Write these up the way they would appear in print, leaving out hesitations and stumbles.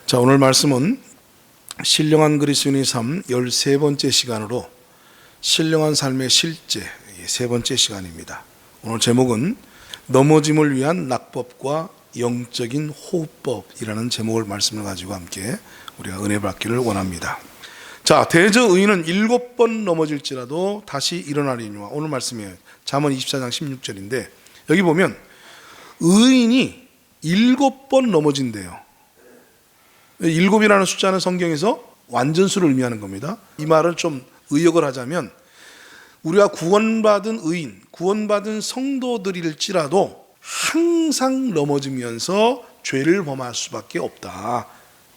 자, 오늘 말씀은 신령한 그리스도인의 삶 13번째 시간으로 신령한 삶의 실제 세 번째 시간입니다. 오늘 제목은 넘어짐을 위한 낙법과 영적인 호흡법이라는 제목을 말씀을 가지고 함께 우리가 은혜 받기를 원합니다. 자, 대저 의인은 7번 넘어질지라도 다시 일어나리니와, 오늘 말씀이에요. 잠언 24장 16절인데 여기 보면 의인이 7번 넘어진대요. 7이라는 숫자는 성경에서 완전수를 의미하는 겁니다. 이 말을 좀 의역을 하자면 우리가 구원받은 의인, 구원받은 성도들일지라도 항상 넘어지면서 죄를 범할 수밖에 없다,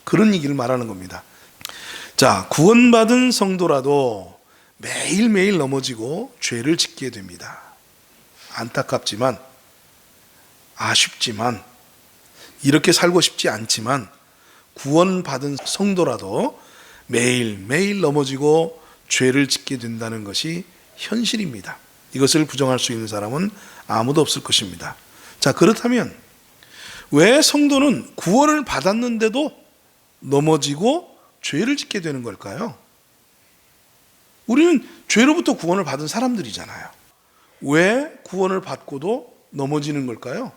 그런 얘기를 말하는 겁니다. 자, 구원받은 성도라도 매일매일 넘어지고 죄를 짓게 됩니다. 안타깝지만, 아쉽지만, 이렇게 살고 싶지 않지만 구원받은 성도라도 매일매일 넘어지고 죄를 짓게 된다는 것이 현실입니다. 이것을 부정할 수 있는 사람은 아무도 없을 것입니다. 자, 그렇다면 왜 성도는 구원을 받았는데도 넘어지고 죄를 짓게 되는 걸까요? 우리는 죄로부터 구원을 받은 사람들이잖아요. 왜 구원을 받고도 넘어지는 걸까요?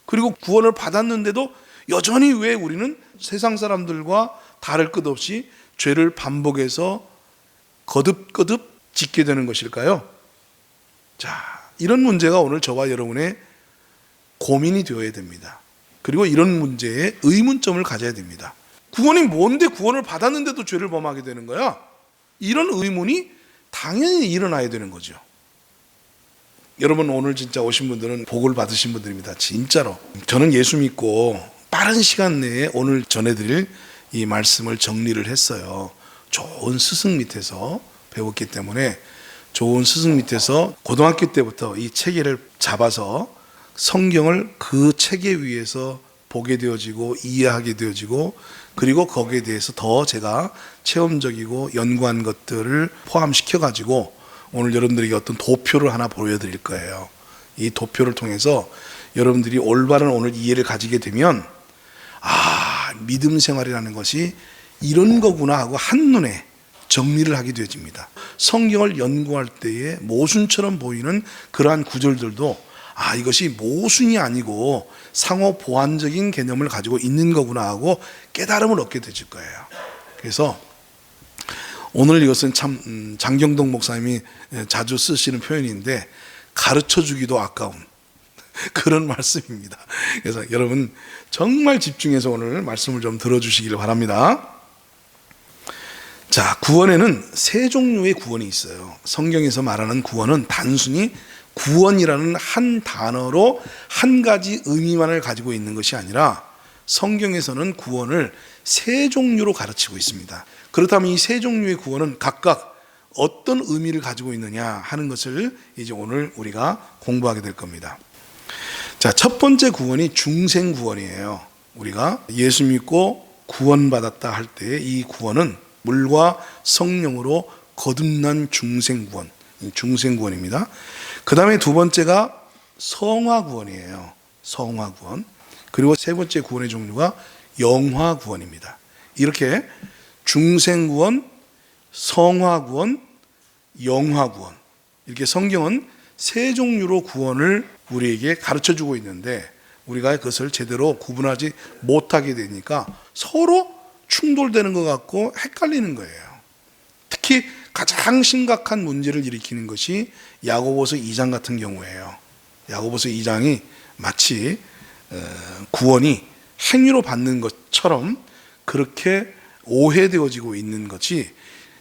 그리고 구원을 받았는데도 여전히 왜 우리는 세상 사람들과 다를 것 없이 죄를 반복해서 거듭거듭 짓게 되는 것일까요? 자, 이런 문제가 오늘 저와 여러분의 고민이 되어야 됩니다. 그리고 이런 문제에 의문점을 가져야 됩니다. 구원이 뭔데 구원을 받았는데도 죄를 범하게 되는 거야? 이런 의문이 당연히 일어나야 되는 거죠. 여러분, 오늘 진짜 오신 분들은 복을 받으신 분들입니다. 진짜로. 저는 예수 믿고 빠른 시간 내에 오늘 전해드릴 이 말씀을 정리를 했어요. 좋은 스승 밑에서 배웠기 때문에, 좋은 스승 밑에서 고등학교 때부터 이 체계를 잡아서 성경을 그 체계 위에서 보게 되어지고 이해하게 되어지고, 그리고 거기에 대해서 더 제가 체험적이고 연구한 것들을 포함시켜 가지고 오늘 여러분들에게 어떤 도표를 하나 보여드릴 거예요. 이 도표를 통해서 여러분들이 올바른 오늘 이해를 가지게 되면, 믿음 생활이라는 것이 이런 거구나 하고 한눈에 정리를 하게 되어집니다. 성경을 연구할 때에 모순처럼 보이는 그러한 구절들도 이것이 모순이 아니고 상호 보완적인 개념을 가지고 있는 거구나 하고 깨달음을 얻게 되실 거예요. 그래서 오늘 이것은 참 장경동 목사님이 자주 쓰시는 표현인데, 가르쳐 주기도 아까운 그런 말씀입니다. 그래서 여러분 정말 집중해서 오늘 말씀을 좀 들어주시기를 바랍니다. 자, 구원에는 세 종류의 구원이 있어요. 성경에서 말하는 구원은 단순히 구원이라는 한 단어로 한 가지 의미만을 가지고 있는 것이 아니라 성경에서는 구원을 세 종류로 가르치고 있습니다. 그렇다면 이 세 종류의 구원은 각각 어떤 의미를 가지고 있느냐 하는 것을 이제 오늘 우리가 공부하게 될 겁니다. 자, 첫 번째 구원이 중생 구원이에요. 우리가 예수 믿고 구원받았다 할 때 이 구원은 물과 성령으로 거듭난 중생 구원, 중생 구원입니다. 그 다음에 두 번째가 성화 구원이에요. 성화 구원. 그리고 세 번째 구원의 종류가 영화 구원입니다. 이렇게 중생 구원, 성화 구원, 영화 구원, 이렇게 성경은 세 종류로 구원을 우리에게 가르쳐주고 있는데, 우리가 그것을 제대로 구분하지 못하게 되니까 서로 충돌되는 것 같고 헷갈리는 거예요. 특히 가장 심각한 문제를 일으키는 것이 야고보서 2장 같은 경우예요. 야고보서 2장이 마치 구원이 행위로 받는 것처럼 그렇게 오해되어지고 있는 것이,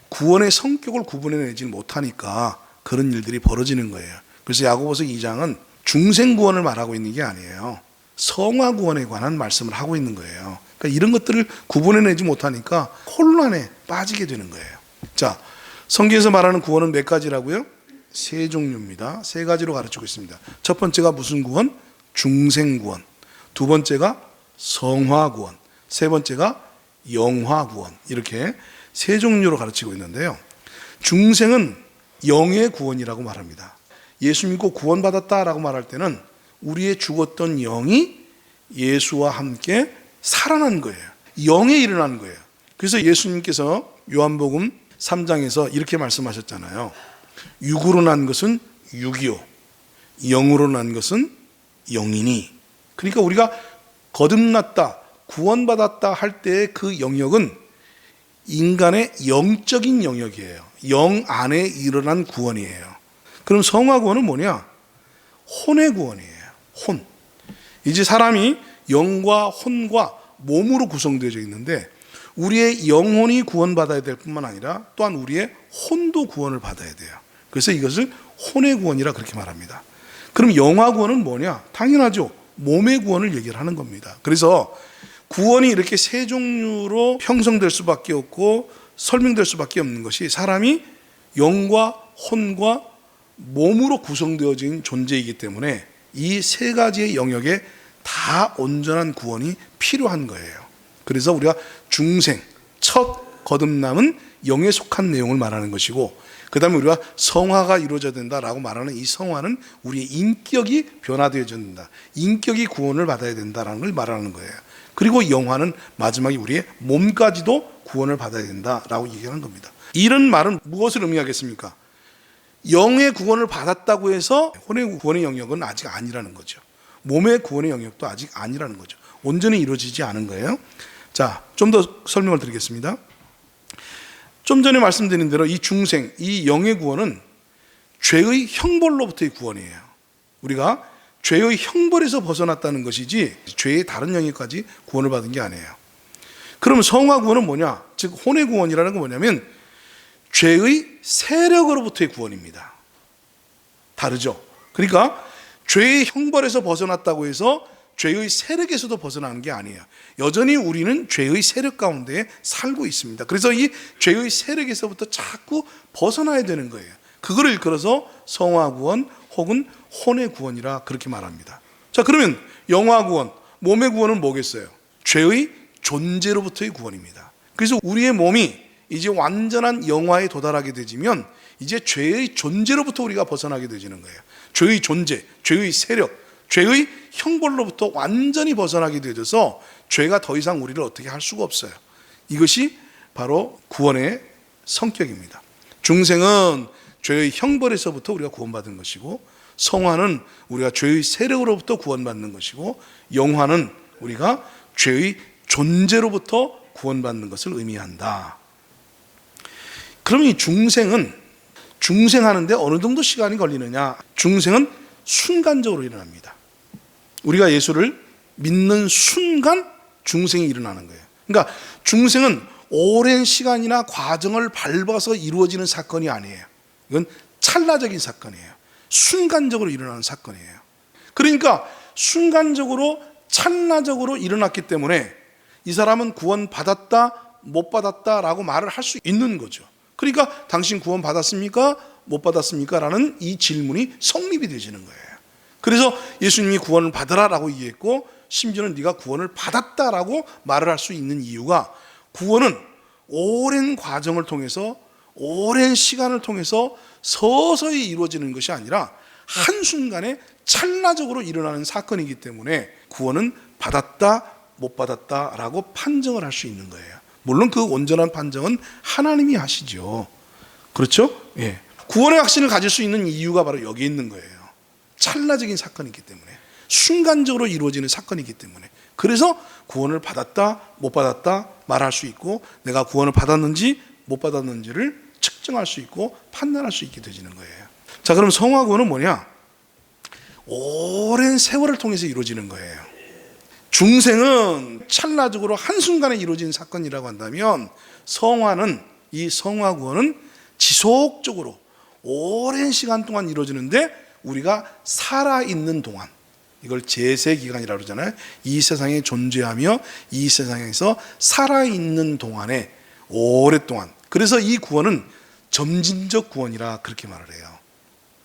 구원의 성격을 구분해내지 못하니까 그런 일들이 벌어지는 거예요. 그래서 야고보서 2장은 중생 구원을 말하고 있는 게 아니에요. 성화 구원에 관한 말씀을 하고 있는 거예요. 그러니까 이런 것들을 구분해내지 못하니까 혼란에 빠지게 되는 거예요. 자, 성경에서 말하는 구원은 몇 가지라고요? 세 종류입니다. 세 가지로 가르치고 있습니다. 첫 번째가 무슨 구원? 중생 구원. 두 번째가 성화 구원. 세 번째가 영화 구원. 이렇게 세 종류로 가르치고 있는데요. 중생은 영의 구원이라고 말합니다. 예수 믿고 구원받았다라고 말할 때는 우리의 죽었던 영이 예수와 함께 살아난 거예요. 영에 일어나는 거예요. 그래서 예수님께서 요한복음 3장에서 이렇게 말씀하셨잖아요. 육으로 난 것은 육이요, 영으로 난 것은 영이니. 그러니까 우리가 거듭났다, 구원받았다 할 때의 그 영역은 인간의 영적인 영역이에요. 영 안에 일어난 구원이에요. 그럼 성화 구원은 뭐냐? 혼의 구원이에요. 혼. 이제 사람이 영과 혼과 몸으로 구성되어져 있는데 우리의 영혼이 구원받아야 될 뿐만 아니라 또한 우리의 혼도 구원을 받아야 돼요. 그래서 이것을 혼의 구원이라 그렇게 말합니다. 그럼 영화 구원은 뭐냐? 당연하죠. 몸의 구원을 얘기를 하는 겁니다. 그래서 구원이 이렇게 세 종류로 형성될 수밖에 없고 설명될 수밖에 없는 것이 사람이 영과 혼과 몸으로 구성되어진 존재이기 때문에 이 세 가지의 영역에 다 온전한 구원이 필요한 거예요. 그래서 우리가 중생, 첫 거듭남은 영에 속한 내용을 말하는 것이고, 그 다음에 우리가 성화가 이루어져야 된다라고 말하는 이 성화는 우리의 인격이 변화되어져야 된다, 인격이 구원을 받아야 된다라는 걸 말하는 거예요. 그리고 영화는 마지막에 우리의 몸까지도 구원을 받아야 된다라고 얘기하는 겁니다. 이런 말은 무엇을 의미하겠습니까? 영의 구원을 받았다고 해서 혼의 구원의 영역은 아직 아니라는 거죠. 몸의 구원의 영역도 아직 아니라는 거죠. 온전히 이루어지지 않은 거예요. 자, 좀 더 설명을 드리겠습니다. 좀 전에 말씀드린 대로 이 중생, 이 영의 구원은 죄의 형벌로부터의 구원이에요. 우리가 죄의 형벌에서 벗어났다는 것이지 죄의 다른 영역까지 구원을 받은 게 아니에요. 그럼 성화 구원은 뭐냐? 즉 혼의 구원이라는 건 뭐냐면 죄의 세력으로부터의 구원입니다. 다르죠? 그러니까 죄의 형벌에서 벗어났다고 해서 죄의 세력에서도 벗어나는 게 아니에요. 여전히 우리는 죄의 세력 가운데 살고 있습니다. 그래서 이 죄의 세력에서부터 자꾸 벗어나야 되는 거예요. 그거를 일컬어서 성화 구원 혹은 혼의 구원이라 그렇게 말합니다. 자, 그러면 영화 구원, 몸의 구원은 뭐겠어요? 죄의 존재로부터의 구원입니다. 그래서 우리의 몸이 이제 완전한 영화에 도달하게 되지면 이제 죄의 존재로부터 우리가 벗어나게 되지는 거예요. 죄의 존재, 죄의 세력, 죄의 형벌로부터 완전히 벗어나게 되어서 죄가 더 이상 우리를 어떻게 할 수가 없어요. 이것이 바로 구원의 성격입니다. 중생은 죄의 형벌에서부터 우리가 구원받은 것이고, 성화는 우리가 죄의 세력으로부터 구원받는 것이고, 영화는 우리가 죄의 존재로부터 구원받는 것을 의미한다. 그럼 이 중생하는데 어느 정도 시간이 걸리느냐? 중생은 순간적으로 일어납니다. 우리가 예수를 믿는 순간 중생이 일어나는 거예요. 그러니까 중생은 오랜 시간이나 과정을 밟아서 이루어지는 사건이 아니에요. 이건 찰나적인 사건이에요. 순간적으로 일어나는 사건이에요. 그러니까 순간적으로 찰나적으로 일어났기 때문에 이 사람은 구원 받았다 못 받았다라고 말을 할 수 있는 거죠. 그러니까 당신 구원 받았습니까? 못 받았습니까? 라는 이 질문이 성립이 되지는 거예요. 그래서 예수님이 구원을 받으라라고 얘기했고, 심지어는 네가 구원을 받았다라고 말을 할 수 있는 이유가, 구원은 오랜 과정을 통해서 오랜 시간을 통해서 서서히 이루어지는 것이 아니라 한순간에 찰나적으로 일어나는 사건이기 때문에 구원은 받았다 못 받았다라고 판정을 할 수 있는 거예요. 물론 그 온전한 판정은 하나님이 하시죠. 그렇죠? 예. 구원의 확신을 가질 수 있는 이유가 바로 여기 있는 거예요. 찰나적인 사건이기 때문에, 순간적으로 이루어지는 사건이기 때문에. 그래서 구원을 받았다 못 받았다 말할 수 있고, 내가 구원을 받았는지 못 받았는지를 측정할 수 있고 판단할 수 있게 되지는 거예요. 자, 그럼 성화 구원은 뭐냐? 오랜 세월을 통해서 이루어지는 거예요. 중생은 찰나적으로 한순간에 이루어진 사건이라고 한다면, 성화는, 이 성화 구원은 지속적으로 오랜 시간 동안 이루어지는데, 우리가 살아있는 동안, 이걸 재세기간이라고 그러잖아요. 이 세상에 존재하며 이 세상에서 살아있는 동안에 오랫동안. 그래서 이 구원은 점진적 구원이라 그렇게 말을 해요.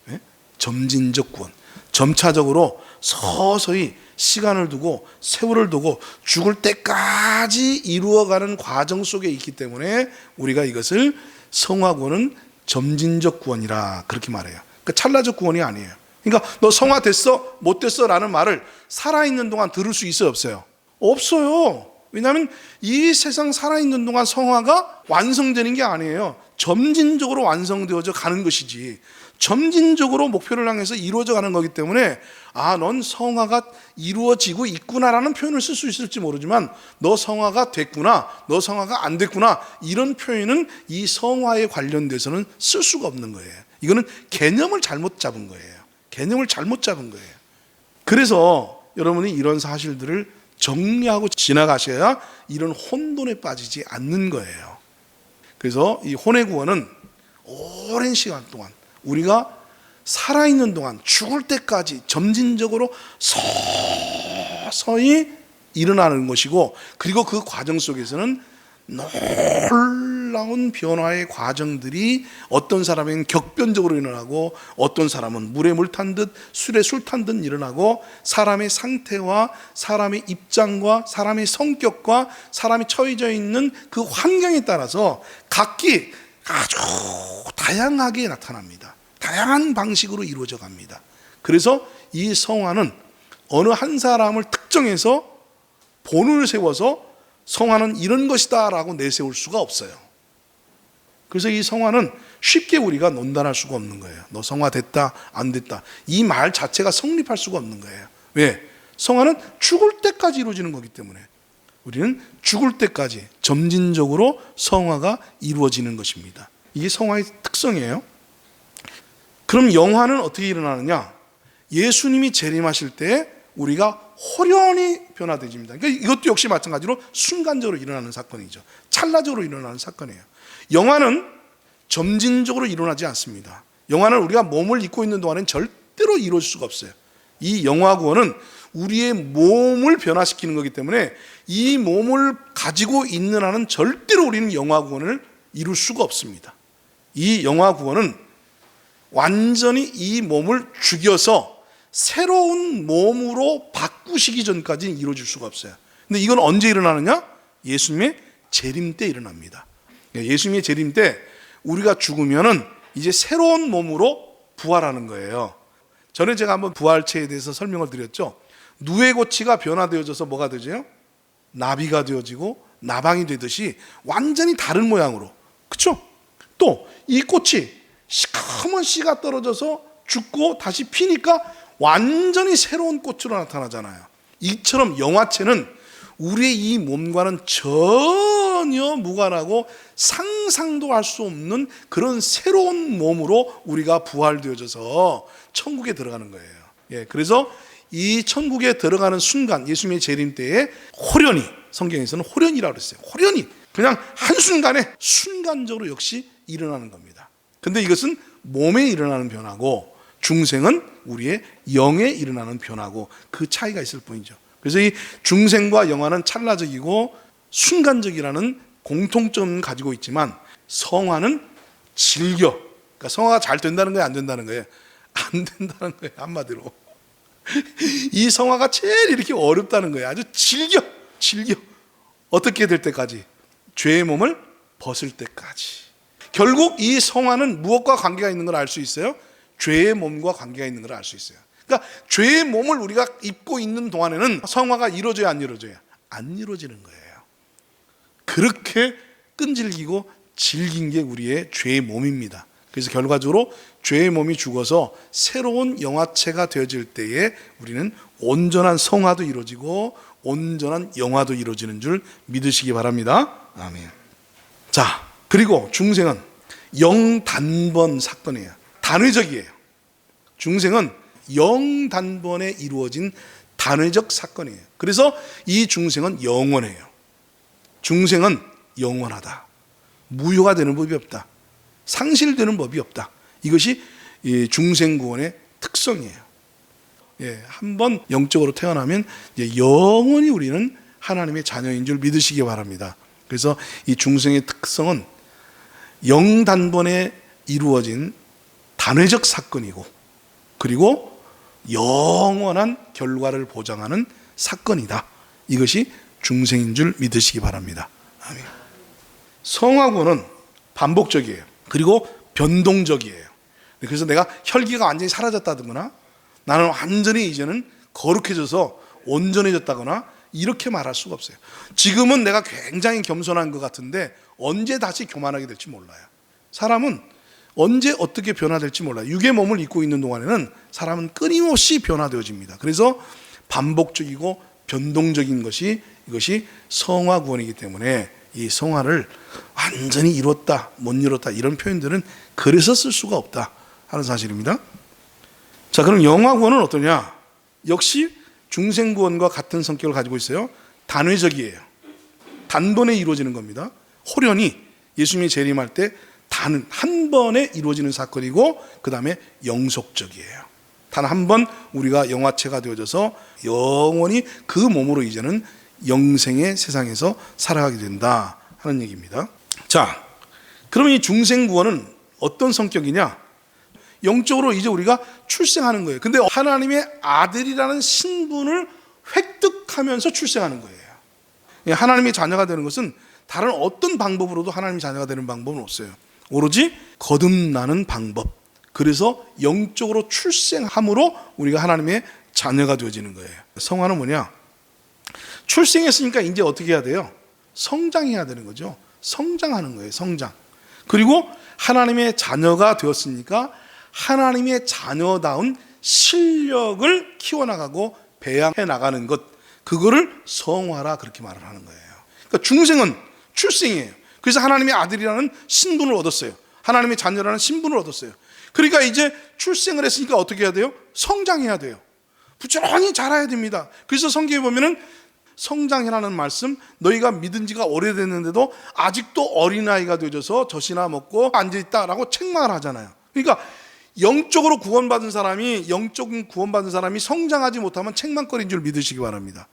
네? 점진적 구원. 점차적으로 서서히 시간을 두고 세월을 두고 죽을 때까지 이루어가는 과정 속에 있기 때문에 우리가 이것을 성화 구원은 점진적 구원이라 그렇게 말해요. 그러니까 찰나적 구원이 아니에요. 그러니까 너 성화 됐어 못 됐어 라는 말을 살아있는 동안 들을 수 있어요 없어요? 없어요. 왜냐하면 이 세상 살아있는 동안 성화가 완성되는 게 아니에요. 점진적으로 완성되어져 가는 것이지, 점진적으로 목표를 향해서 이루어져 가는 거기 때문에 넌 성화가 이루어지고 있구나라는 표현을 쓸 수 있을지 모르지만 너 성화가 됐구나, 너 성화가 안 됐구나, 이런 표현은 이 성화에 관련돼서는 쓸 수가 없는 거예요. 이거는 개념을 잘못 잡은 거예요. 개념을 잘못 잡은 거예요. 그래서 여러분이 이런 사실들을 정리하고 지나가셔야 이런 혼돈에 빠지지 않는 거예요. 그래서 이 혼의 구원은 오랜 시간 동안, 우리가 살아있는 동안 죽을 때까지 점진적으로 서서히 일어나는 것이고, 그리고 그 과정 속에서는 놀라운 변화의 과정들이 어떤 사람은 격변적으로 일어나고, 어떤 사람은 물에 물 탄 듯 술에 술 탄 듯 일어나고, 사람의 상태와 사람의 입장과 사람의 성격과 사람이 처해져 있는 그 환경에 따라서 각기 아주 다양하게 나타납니다. 다양한 방식으로 이루어져 갑니다. 그래서 이 성화는 어느 한 사람을 특정해서 본을 세워서 성화는 이런 것이다 라고 내세울 수가 없어요. 그래서 이 성화는 쉽게 우리가 논단할 수가 없는 거예요. 너 성화됐다 안 됐다, 이 말 자체가 성립할 수가 없는 거예요. 왜? 성화는 죽을 때까지 이루어지는 거기 때문에 우리는 죽을 때까지 점진적으로 성화가 이루어지는 것입니다. 이게 성화의 특성이에요. 그럼 영화는 어떻게 일어나느냐? 예수님이 재림하실 때 우리가 호련히 변화되집니다. 그러니까 이것도 역시 마찬가지로 순간적으로 일어나는 사건이죠. 찰나적으로 일어나는 사건이에요. 영화는 점진적으로 일어나지 않습니다. 영화는 우리가 몸을 입고 있는 동안은 절대로 이루어질 수가 없어요. 이 영화 구원은 우리의 몸을 변화시키는 거기 때문에 이 몸을 가지고 있는 한은 절대로 우리는 영화 구원을 이룰 수가 없습니다. 이 영화 구원은 완전히 이 몸을 죽여서 새로운 몸으로 바꾸시기 전까지는 이루어질 수가 없어요. 근데 이건 언제 일어나느냐? 예수님의 재림 때 일어납니다. 예수님의 재림 때 우리가 죽으면은 이제 새로운 몸으로 부활하는 거예요. 전에 제가 한번 부활체에 대해서 설명을 드렸죠. 누에 고치가 변화되어져서 뭐가 되죠? 나비가 되어지고 나방이 되듯이 완전히 다른 모양으로, 그렇죠? 또 이 꽃이 시커먼 씨가 떨어져서 죽고 다시 피니까 완전히 새로운 꽃으로 나타나잖아요. 이처럼 영화체는 우리의 이 몸과는 전혀 무관하고 상상도 할 수 없는 그런 새로운 몸으로 우리가 부활되어져서 천국에 들어가는 거예요. 그래서 이 천국에 들어가는 순간, 예수님의 재림 때에 호련히, 성경에서는 호련이라고 그랬어요. 호련히 그냥 한순간에 순간적으로 역시 일어나는 겁니다. 근데 이것은 몸에 일어나는 변화고 중생은 우리의 영에 일어나는 변화고 그 차이가 있을 뿐이죠. 그래서 이 중생과 영화는 찰나적이고 순간적이라는 공통점을 가지고 있지만 성화는 질겨. 그러니까 성화가 잘 된다는 거예요, 안 된다는 거예요? 안 된다는 거예요, 한마디로. 이 성화가 제일 이렇게 어렵다는 거예요. 아주 질겨. 어떻게 될 때까지? 죄의 몸을 벗을 때까지. 결국 이 성화는 무엇과 관계가 있는 걸 알 수 있어요? 죄의 몸과 관계가 있는 걸 알 수 있어요. 그러니까 죄의 몸을 우리가 입고 있는 동안에는 성화가 이루어져야 안 이루어져요? 안 이루어지는 거예요. 그렇게 끈질기고 질긴 게 우리의 죄의 몸입니다. 그래서 결과적으로 죄의 몸이 죽어서 새로운 영화체가 되어질 때에 우리는 온전한 성화도 이루어지고 온전한 영화도 이루어지는 줄 믿으시기 바랍니다. 아멘. 자, 그리고 중생은 영단번 사건이에요. 단회적이에요. 중생은 영단번에 이루어진 단회적 사건이에요. 그래서 이 중생은 영원해요. 중생은 영원하다. 무효가 되는 법이 없다. 상실되는 법이 없다. 이것이 중생구원의 특성이에요. 한번 영적으로 태어나면 이제 영원히 우리는 하나님의 자녀인 줄 믿으시기 바랍니다. 그래서 이 중생의 특성은 영단번에 이루어진 단회적 사건이고, 그리고 영원한 결과를 보장하는 사건이다. 이것이 중생인 줄 믿으시기 바랍니다. 아멘. 성화구원은 반복적이에요. 그리고 변동적이에요. 그래서 내가 혈기가 완전히 사라졌다거나 나는 완전히 이제는 거룩해져서 온전해졌다거나 이렇게 말할 수가 없어요. 지금은 내가 굉장히 겸손한 것 같은데 언제 다시 교만하게 될지 몰라요. 사람은 언제 어떻게 변화될지 몰라요. 육의 몸을 입고 있는 동안에는 사람은 끊임없이 변화되어집니다. 그래서 반복적이고 변동적인 것이 이것이 성화 구원이기 때문에 이 성화를 완전히 이뤘다 못 이뤘다 이런 표현들은 그래서 쓸 수가 없다 하는 사실입니다. 자, 그럼 영화 구원은 어떠냐? 역시 중생 구원과 같은 성격을 가지고 있어요. 단회적이에요. 단번에 이루어지는 겁니다. 호련히 예수님이 재림할 때 단 한 번에 이루어지는 사건이고, 그 다음에 영속적이에요. 단 한 번 우리가 영화체가 되어져서 영원히 그 몸으로 이제는 영생의 세상에서 살아가게 된다 하는 얘기입니다. 자, 그러면 이 중생 구원은 어떤 성격이냐? 영적으로 이제 우리가 출생하는 거예요. 근데 하나님의 아들이라는 신분을 획득하면서 출생하는 거예요. 하나님의 자녀가 되는 것은 다른 어떤 방법으로도 하나님의 자녀가 되는 방법은 없어요. 오로지 거듭나는 방법. 그래서 영적으로 출생함으로 우리가 하나님의 자녀가 되어지는 거예요. 성화는 뭐냐? 출생했으니까 이제 어떻게 해야 돼요? 성장해야 되는 거죠. 성장하는 거예요. 성장. 그리고 하나님의 자녀가 되었으니까 하나님의 자녀다운 실력을 키워나가고 배양해 나가는 것, 그거를 성화라 그렇게 말을 하는 거예요. 그러니까 중생은 출생이에요. 그래서 하나님의 아들이라는 신분을 얻었어요. 하나님의 자녀라는 신분을 얻었어요. 그러니까 이제 출생을 했으니까 어떻게 해야 돼요? 성장해야 돼요. 부지런히 자라야 됩니다. 그래서 성경에 보면은 성장이라는 말씀, 너희가 믿은 지가 오래됐는데도 아직도 어린아이가 되어져서 젖이나 먹고 앉아있다라고 책망을 하잖아요. 그러니까 영적으로 구원받은 사람이 성장하지 못하면 책망거리인 줄 믿으시기 바랍니다.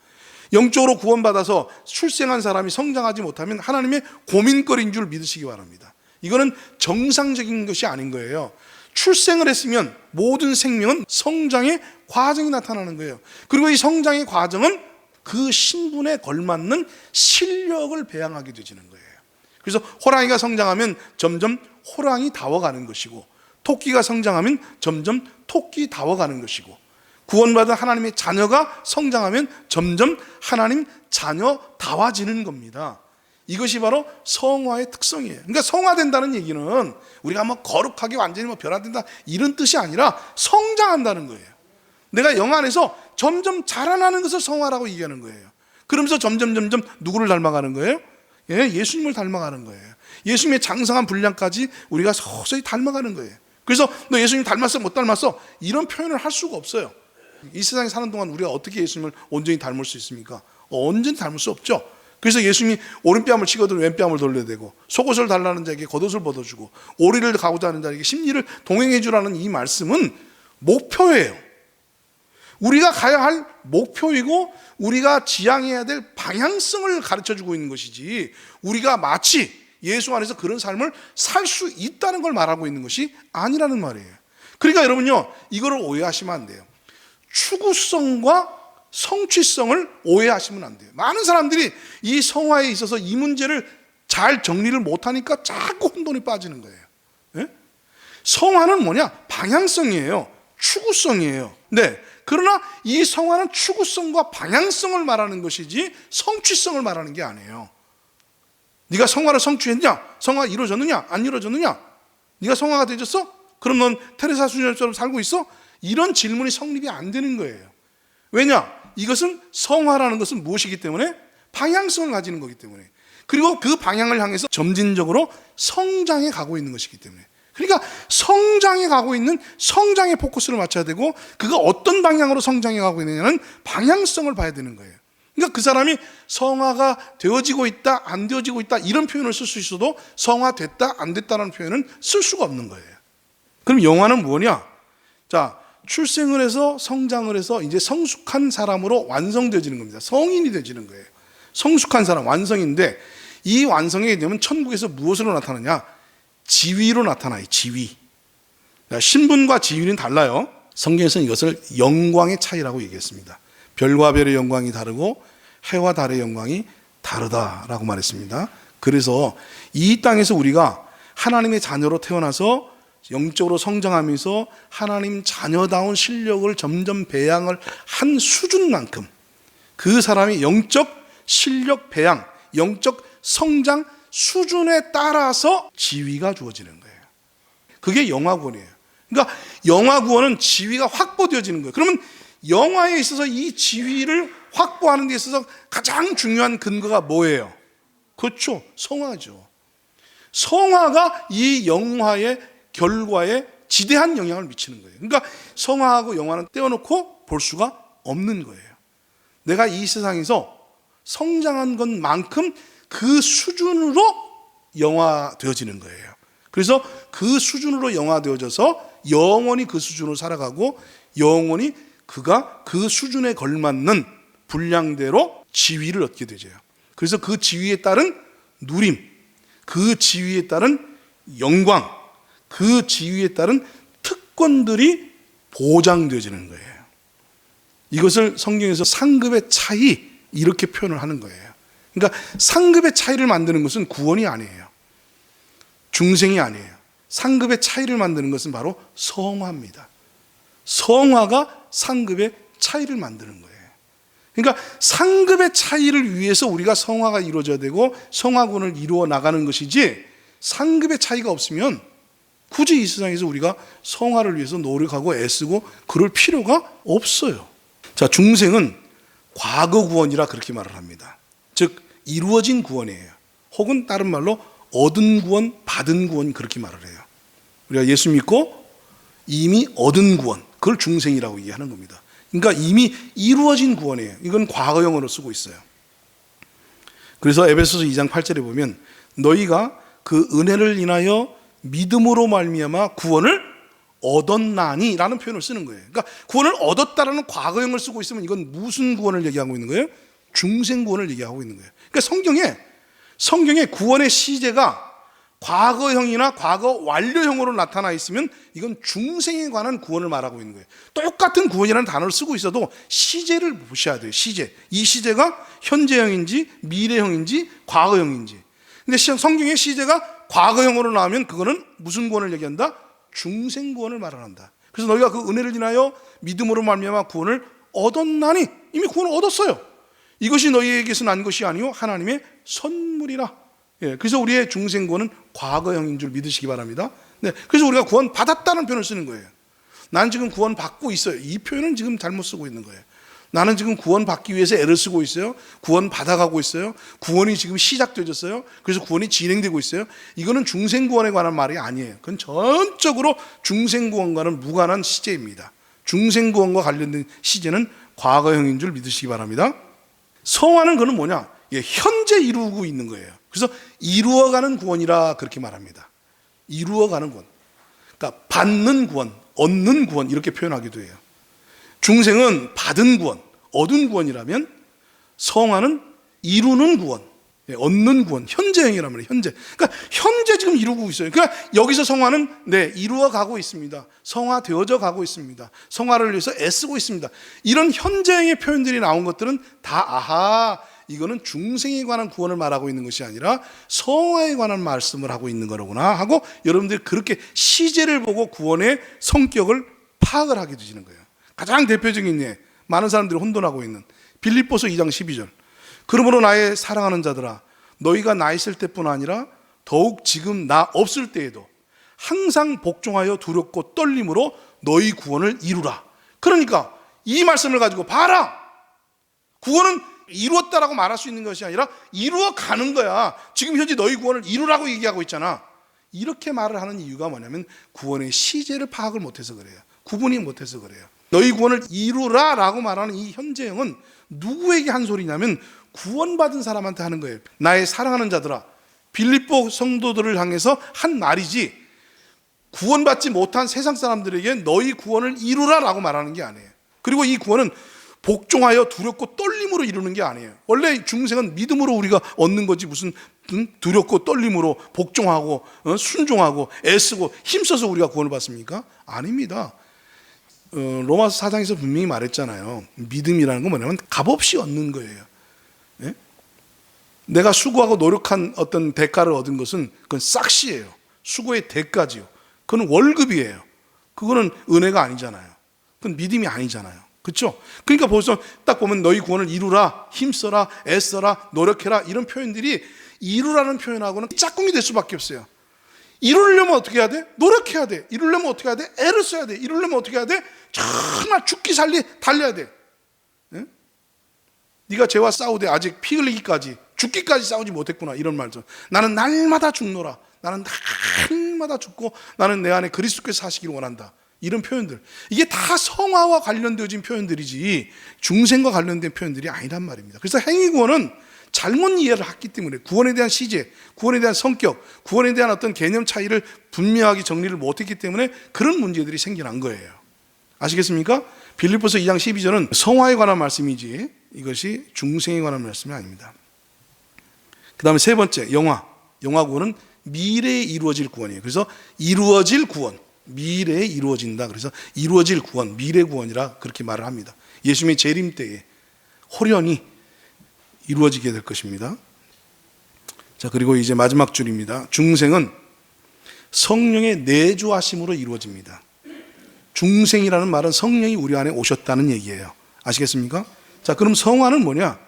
영적으로 구원받아서 출생한 사람이 성장하지 못하면 하나님의 고민거리인 줄 믿으시기 바랍니다. 이거는 정상적인 것이 아닌 거예요. 출생을 했으면 모든 생명은 성장의 과정이 나타나는 거예요. 그리고 이 성장의 과정은 그 신분에 걸맞는 실력을 배양하게 되지는 거예요. 그래서 호랑이가 성장하면 점점 호랑이다워가는 것이고, 토끼가 성장하면 점점 토끼다워가는 것이고, 구원받은 하나님의 자녀가 성장하면 점점 하나님 자녀다워지는 겁니다. 이것이 바로 성화의 특성이에요. 그러니까 성화된다는 얘기는 우리가 뭐 거룩하게 완전히 변화된다 이런 뜻이 아니라 성장한다는 거예요. 내가 영 안에서 점점 자라나는 것을 성화라고 얘기하는 거예요. 그러면서 점점 누구를 닮아가는 거예요? 예수님을 닮아가는 거예요. 예수님의 장성한 분량까지 우리가 서서히 닮아가는 거예요. 그래서 너 예수님 닮았어 못 닮았어 이런 표현을 할 수가 없어요. 이 세상에 사는 동안 우리가 어떻게 예수님을 온전히 닮을 수 있습니까? 온전히 닮을 수 없죠. 그래서 예수님이 오른뺨을 치거든 왼뺨을 돌려야 되고, 속옷을 달라는 자에게 겉옷을 벗어주고, 오리를 가고자 하는 자에게 십리를 동행해 주라는 이 말씀은 목표예요. 우리가 가야 할 목표이고 우리가 지향해야 될 방향성을 가르쳐주고 있는 것이지, 우리가 마치 예수 안에서 그런 삶을 살 수 있다는 걸 말하고 있는 것이 아니라는 말이에요. 그러니까 여러분요, 이거를 오해하시면 안 돼요. 추구성과 성취성을 오해하시면 안 돼요. 많은 사람들이 이 성화에 있어서 이 문제를 잘 정리를 못하니까 자꾸 혼돈이 빠지는 거예요. 네? 성화는 뭐냐? 방향성이에요. 추구성이에요. 네. 그러나 이 성화는 추구성과 방향성을 말하는 것이지 성취성을 말하는 게 아니에요. 네가 성화를 성취했냐? 성화가 이루어졌느냐? 안 이루어졌느냐? 네가 성화가 되졌어? 그럼 넌 테레사 수녀처럼 살고 있어? 이런 질문이 성립이 안 되는 거예요. 왜냐? 이것은 성화라는 것은 무엇이기 때문에? 방향성을 가지는 거기 때문에. 그리고 그 방향을 향해서 점진적으로 성장해 가고 있는 것이기 때문에. 그러니까 성장해 가고 있는 성장의 포커스를 맞춰야 되고, 그가 어떤 방향으로 성장해 가고 있느냐는 방향성을 봐야 되는 거예요. 그러니까 그 사람이 성화가 되어지고 있다 안 되어지고 있다 이런 표현을 쓸 수 있어도 성화됐다 안 됐다라는 표현은 쓸 수가 없는 거예요. 그럼 영화는 뭐냐? 자, 출생을 해서 성장을 해서 이제 성숙한 사람으로 완성되어지는 겁니다. 성인이 되어지는 거예요. 성숙한 사람, 완성인데, 이 완성의 개념은 천국에서 무엇으로 나타나냐? 지위로 나타나요. 지위. 신분과 지위는 달라요. 성경에서는 이것을 영광의 차이라고 얘기했습니다. 별과 별의 영광이 다르고 해와 달의 영광이 다르다라고 말했습니다. 그래서 이 땅에서 우리가 하나님의 자녀로 태어나서 영적으로 성장하면서 하나님 자녀다운 실력을 점점 배양을 한 수준만큼, 그 사람의 영적 실력 배양, 영적 성장 수준에 따라서 지위가 주어지는 거예요. 그게 영화구원이에요. 그러니까 영화구원은 지위가 확보되어지는 거예요. 그러면 영화에 있어서 이 지위를 확보하는 데 있어서 가장 중요한 근거가 뭐예요? 그렇죠. 성화죠. 성화가 이 영화의 결과에 지대한 영향을 미치는 거예요. 그러니까 성화하고 영화는 떼어놓고 볼 수가 없는 거예요. 내가 이 세상에서 성장한 것만큼 그 수준으로 영화되어지는 거예요. 그래서 그 수준으로 영화되어져서 영원히 그 수준으로 살아가고 영원히 그가 그 수준에 걸맞는 분량대로 지위를 얻게 되죠. 그래서 그 지위에 따른 누림, 그 지위에 따른 영광, 그 지위에 따른 특권들이 보장되어지는 거예요. 이것을 성경에서 상급의 차이 이렇게 표현을 하는 거예요. 그러니까 상급의 차이를 만드는 것은 구원이 아니에요. 중생이 아니에요. 상급의 차이를 만드는 것은 바로 성화입니다. 성화가 상급의 차이를 만드는 거예요. 그러니까 상급의 차이를 위해서 우리가 성화가 이루어져야 되고 성화군을 이루어 나가는 것이지, 상급의 차이가 없으면 굳이 이 세상에서 우리가 성화를 위해서 노력하고 애쓰고 그럴 필요가 없어요. 자, 중생은 과거 구원이라 그렇게 말을 합니다. 즉 이루어진 구원이에요. 혹은 다른 말로 얻은 구원, 받은 구원, 그렇게 말을 해요. 우리가 예수 믿고 이미 얻은 구원, 그걸 중생이라고 얘기하는 겁니다. 그러니까 이미 이루어진 구원이에요. 이건 과거형으로 쓰고 있어요. 그래서 에베소서 2장 8절에 보면 너희가 그 은혜를 인하여 믿음으로 말미암아 구원을 얻었나니 라는 표현을 쓰는 거예요. 그러니까 구원을 얻었다라는 과거형을 쓰고 있으면 이건 무슨 구원을 얘기하고 있는 거예요? 중생 구원을 얘기하고 있는 거예요. 그러니까 성경에 구원의 시제가 과거형이나 과거 완료형으로 나타나 있으면 이건 중생에 관한 구원을 말하고 있는 거예요. 똑같은 구원이라는 단어를 쓰고 있어도 시제를 보셔야 돼요. 시제. 이 시제가 현재형인지 미래형인지 과거형인지. 근데 성경의 시제가 과거형으로 나오면 그거는 무슨 구원을 얘기한다? 중생 구원을 말한다. 그래서 너희가 그 은혜를 인하여 믿음으로 말미암아 구원을 얻었나니, 이미 구원을 얻었어요. 이것이 너희에게서 난 것이 아니요 하나님의 선물이라. 그래서 우리의 중생 구원은 과거형인 줄 믿으시기 바랍니다. 그래서 우리가 구원 받았다는 표현을 쓰는 거예요. 난 지금 구원 받고 있어요. 이 표현은 지금 잘못 쓰고 있는 거예요. 나는 지금 구원 받기 위해서 애를 쓰고 있어요. 구원 받아가고 있어요. 구원이 지금 시작되었어요. 그래서 구원이 진행되고 있어요. 이거는 중생 구원에 관한 말이 아니에요. 그건 전적으로 중생 구원과는 무관한 시제입니다. 중생 구원과 관련된 시제는 과거형인 줄 믿으시기 바랍니다. 성화는 그는 뭐냐? 현재 이루고 있는 거예요. 그래서 이루어가는 구원이라 그렇게 말합니다. 이루어가는 구원. 그러니까 받는 구원, 얻는 구원 이렇게 표현하기도 해요. 중생은 받은 구원, 얻은 구원이라면 성화는 이루는 구원, 얻는 구원, 현재형이란 말이에요. 현재. 그러니까 현재 지금 이루고 있어요. 그러니까 여기서 성화는 이루어 가고 있습니다. 성화되어져 가고 있습니다. 성화를 위해서 애쓰고 있습니다. 이런 현재형의 표현들이 나온 것들은 다 아하, 이거는 중생에 관한 구원을 말하고 있는 것이 아니라 성화에 관한 말씀을 하고 있는 거로구나 하고 여러분들이 그렇게 시제를 보고 구원의 성격을 파악을 하게 되시는 거예요. 가장 대표적인 예, 많은 사람들이 혼돈하고 있는 빌립보서 2장 12절. 그러므로 나의 사랑하는 자들아, 너희가 나 있을 때뿐 아니라 더욱 지금 나 없을 때에도 항상 복종하여 두렵고 떨림으로 너희 구원을 이루라. 그러니까 이 말씀을 가지고 봐라, 구원은 이루었다라고 말할 수 있는 것이 아니라 이루어 가는 거야. 지금 현재 너희 구원을 이루라고 얘기하고 있잖아. 이렇게 말을 하는 이유가 뭐냐면 구원의 시제를 파악을 못해서 그래요. 구분이 못해서 그래요. 너희 구원을 이루라 라고 말하는 이 현재형은 누구에게 한 소리냐면 구원받은 사람한테 하는 거예요. 나의 사랑하는 자들아, 빌립보 성도들을 향해서 한 말이지 구원받지 못한 세상 사람들에게 너희 구원을 이루라 라고 말하는 게 아니에요. 그리고 이 구원은 복종하여 두렵고 떨림으로 이루는 게 아니에요. 원래 중생은 믿음으로 우리가 얻는 거지 무슨 두렵고 떨림으로 복종하고 순종하고 애쓰고 힘써서 우리가 구원을 받습니까? 아닙니다. 로마서 4장에서 분명히 말했잖아요. 믿음이라는 건 뭐냐면 값없이 얻는 거예요. 예? 내가 수고하고 노력한 어떤 대가를 얻은 것은 그건 싹시예요. 수고의 대가지요. 그건 월급이에요. 그거는 은혜가 아니잖아요. 그건 믿음이 아니잖아요. 그렇죠? 그러니까 벌써 딱 보면 너희 구원을 이루라, 힘써라, 애써라, 노력해라 이런 표현들이 이루라는 표현하고는 짝꿍이 될 수밖에 없어요. 이루려면 어떻게 해야 돼? 노력해야 돼. 이루려면 어떻게 해야 돼? 애를 써야 돼. 이루려면 어떻게 해야 돼? 정말 죽기 살리 달려야 돼. 네? 네가 죄와 싸우되 아직 피 흘리기까지 죽기까지 싸우지 못했구나 이런 말죠. 나는 날마다 죽노라. 나는 날마다 죽고 나는 내 안에 그리스도께서 사시기를 원한다. 이런 표현들, 이게 다 성화와 관련되어진 표현들이지 중생과 관련된 표현들이 아니란 말입니다. 그래서 행위구원은 잘못 이해를 했기 때문에 구원에 대한 시제, 구원에 대한 성격, 구원에 대한 어떤 개념 차이를 분명하게 정리를 못했기 때문에 그런 문제들이 생겨난 거예요. 아시겠습니까? 빌립보서 2장 12절은 성화에 관한 말씀이지 이것이 중생에 관한 말씀이 아닙니다. 그 다음에 세 번째, 영화 구원은 미래에 이루어질 구원이에요. 그래서 이루어질 구원, 미래에 이루어진다. 그래서 이루어질 구원, 미래 구원이라 그렇게 말을 합니다. 예수님의 재림 때에 호련히 이루어지게 될 것입니다. 자, 그리고 이제 마지막 줄입니다. 중생은 성령의 내주하심으로 이루어집니다. 중생이라는 말은 성령이 우리 안에 오셨다는 얘기예요. 아시겠습니까? 자, 그럼 성화는 뭐냐?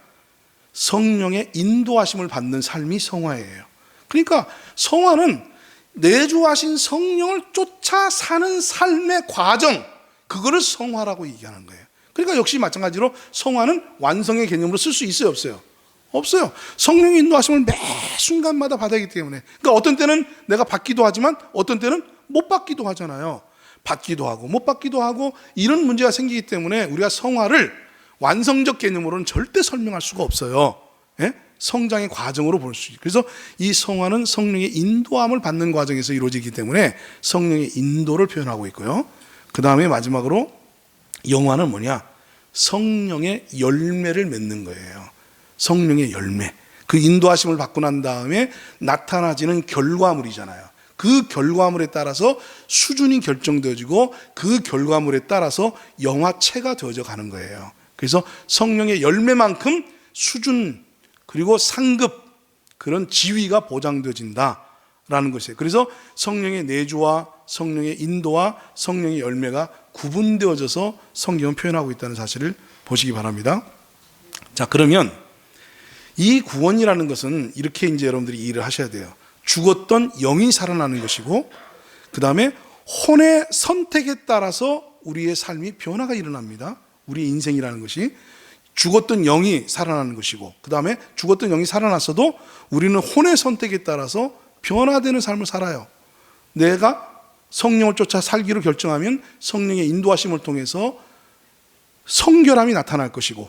성령의 인도하심을 받는 삶이 성화예요. 그러니까 성화는 내주하신 성령을 쫓아 사는 삶의 과정, 그거를 성화라고 얘기하는 거예요. 그러니까 역시 마찬가지로 성화는 완성의 개념으로 쓸 수 있어요, 없어요? 없어요. 성령의 인도하심을 매 순간마다 받아야 하기 때문에. 그러니까 어떤 때는 내가 받기도 하지만 어떤 때는 못 받기도 하잖아요. 받기도 하고 못 받기도 하고 이런 문제가 생기기 때문에 우리가 성화를 완성적 개념으로는 절대 설명할 수가 없어요. 예? 성장의 과정으로 볼 수 있어요. 그래서 이 성화는 성령의 인도함을 받는 과정에서 이루어지기 때문에 성령의 인도를 표현하고 있고요. 그 다음에 마지막으로 영화는 뭐냐? 성령의 열매를 맺는 거예요. 성령의 열매. 그 인도하심을 받고 난 다음에 나타나지는 결과물이잖아요. 그 결과물에 따라서 수준이 결정되어지고 그 결과물에 따라서 영화체가 되어져 가는 거예요. 그래서 성령의 열매만큼 수준 그리고 상급 그런 지위가 보장되어진다라는 것이에요. 그래서 성령의 내주와 성령의 인도와 성령의 열매가 구분되어져서 성경은 표현하고 있다는 사실을 보시기 바랍니다. 자, 그러면 이 구원이라는 것은 이렇게 이제 여러분들이 이해를 하셔야 돼요. 죽었던 영이 살아나는 것이고, 그 다음에 혼의 선택에 따라서 우리의 삶이 변화가 일어납니다. 우리의 인생이라는 것이 죽었던 영이 살아나는 것이고, 그 다음에 죽었던 영이 살아났어도 우리는 혼의 선택에 따라서 변화되는 삶을 살아요. 내가 성령을 쫓아 살기로 결정하면 성령의 인도하심을 통해서 성결함이 나타날 것이고,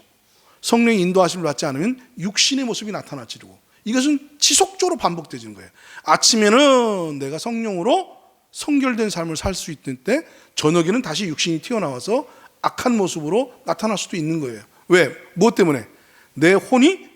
성령의 인도하심을 받지 않으면 육신의 모습이 나타나지고, 이것은 지속적으로 반복되는 거예요. 아침에는 내가 성령으로 성결된 삶을 살 수 있을 때 저녁에는 다시 육신이 튀어나와서 악한 모습으로 나타날 수도 있는 거예요. 왜? 무엇 때문에? 내 혼이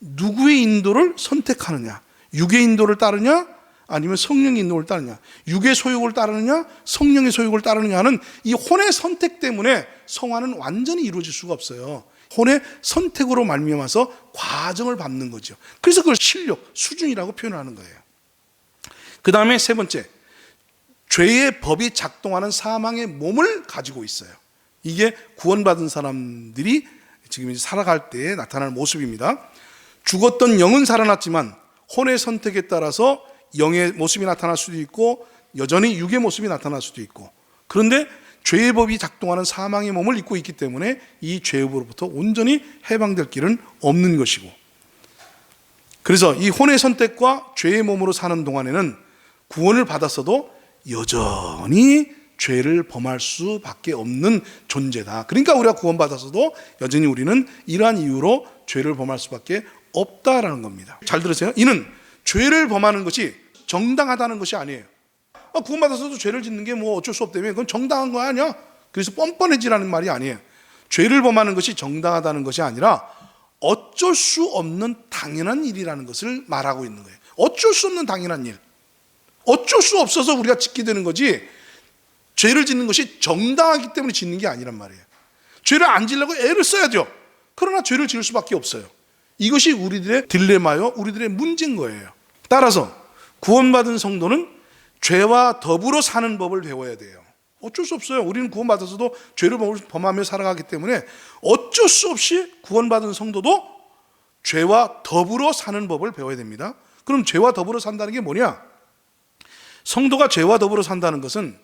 누구의 인도를 선택하느냐, 육의 인도를 따르냐 아니면 성령의 인도를 따르냐, 육의 소욕을 따르느냐 성령의 소욕을 따르느냐는 이 혼의 선택 때문에 성화는 완전히 이루어질 수가 없어요. 혼의 선택으로 말미암아서 과정을 밟는 거죠. 그래서 그걸 실력, 수준이라고 표현하는 거예요. 그 다음에 세 번째, 죄의 법이 작동하는 사망의 몸을 가지고 있어요. 이게 구원받은 사람들이 지금 이제 살아갈 때에 나타나는 모습입니다. 죽었던 영은 살아났지만 혼의 선택에 따라서 영의 모습이 나타날 수도 있고 여전히 육의 모습이 나타날 수도 있고, 그런데 죄의 법이 작동하는 사망의 몸을 입고 있기 때문에 이 죄의 법으로부터 온전히 해방될 길은 없는 것이고, 그래서 이 혼의 선택과 죄의 몸으로 사는 동안에는 구원을 받았어도 여전히 죄를 범할 수밖에 없는 존재다. 그러니까 우리가 구원받았어도 여전히 우리는 이러한 이유로 죄를 범할 수밖에 없다라는 겁니다. 잘 들으세요. 이는 죄를 범하는 것이 정당하다는 것이 아니에요. 구원받았어도 죄를 짓는 게 뭐 어쩔 수 없다며 그건 정당한 거 아니야? 그래서 뻔뻔해지라는 말이 아니에요. 죄를 범하는 것이 정당하다는 것이 아니라 어쩔 수 없는 당연한 일이라는 것을 말하고 있는 거예요. 어쩔 수 없는 당연한 일. 어쩔 수 없어서 우리가 짓게 되는 거지, 죄를 짓는 것이 정당하기 때문에 짓는 게 아니란 말이에요. 죄를 안 지려고 애를 써야죠. 그러나 죄를 지을 수밖에 없어요. 이것이 우리들의 딜레마요, 우리들의 문제인 거예요. 따라서 구원받은 성도는 죄와 더불어 사는 법을 배워야 돼요. 어쩔 수 없어요. 우리는 구원받아서도 죄를 범하며 살아가기 때문에 어쩔 수 없이 구원받은 성도도 죄와 더불어 사는 법을 배워야 됩니다. 그럼 죄와 더불어 산다는 게 뭐냐? 성도가 죄와 더불어 산다는 것은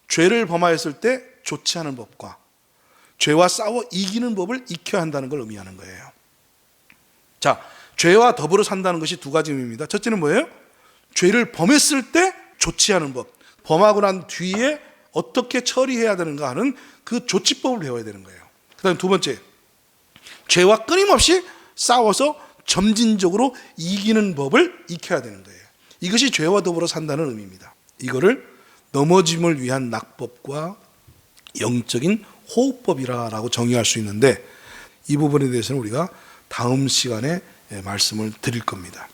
죄를 범하였을 때 좋지 않은 법과 죄와 싸워 이기는 법을 익혀야 한다는 걸 의미하는 거예요. 자, 죄와 더불어 산다는 것이 두 가지 의미입니다. 첫째는 뭐예요? 죄를 범했을 때 좋지 않은 법, 범하고 난 뒤에 어떻게 처리해야 되는가 하는 그 조치법을 배워야 되는 거예요. 그 다음에 두 번째, 죄와 끊임없이 싸워서 점진적으로 이기는 법을 익혀야 되는 거예요. 이것이 죄와 더불어 산다는 의미입니다. 이거를 넘어짐을 위한 낙법과 영적인 호흡법이라고 정의할 수 있는데, 이 부분에 대해서는 우리가 다음 시간에 말씀을 드릴 겁니다.